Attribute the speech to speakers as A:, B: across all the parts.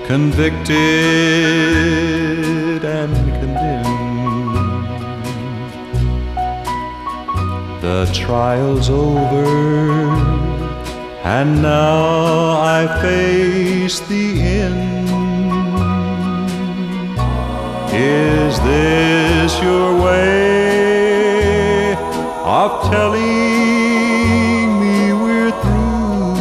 A: convicted and condemned. The trial's over, and now I face the end. Is this your way of telling me we're through,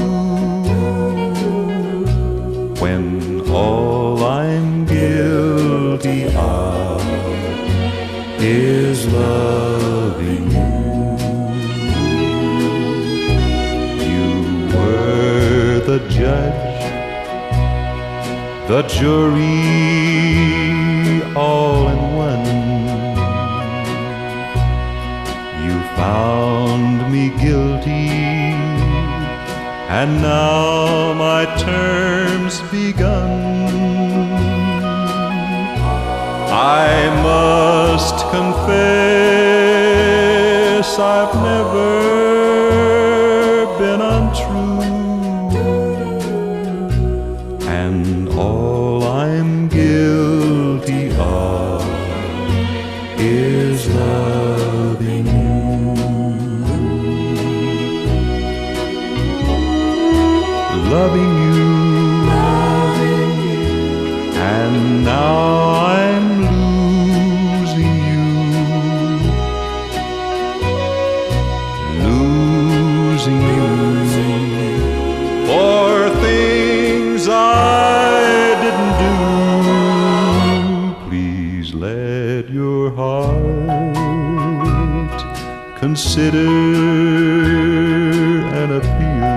A: when all I'm guilty of is loving you? You were the judge, the jury, all in one. You found me guilty, and now my term's begun. I must confess I've never been untrue, and all I'm guilty of is loving you. Loving you, and now I'm losing you, losing you for things I didn't do. Please let your heart consider an appeal,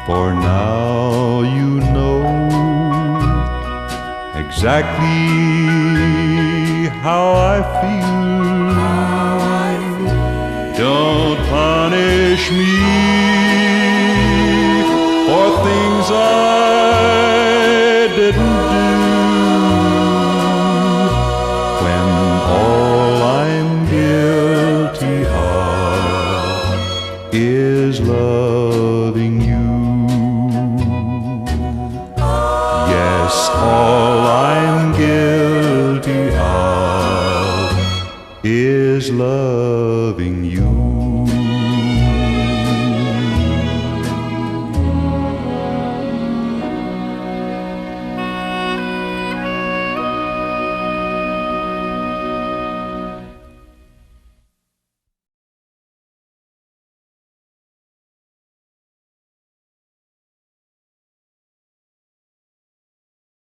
A: for now you know exactly how I feel. Don't punish me for things I didn't do, when all I'm guilty of is loving you. Yes, all I'm guilty of is loving you.